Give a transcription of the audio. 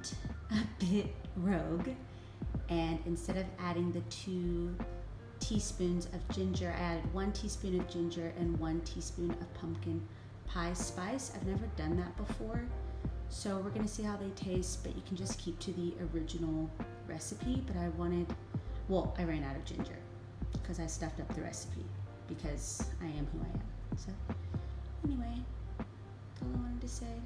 went a bit rogue, and instead of adding the 2 teaspoons of ginger, I added 1 teaspoon of ginger and 1 teaspoon of pumpkin pie spice. I've never done that before, so we're gonna see how they taste, but you can just keep to the original recipe. But I ran out of ginger because I stuffed up the recipe because I am who I am. So anyway, that's all I wanted to say.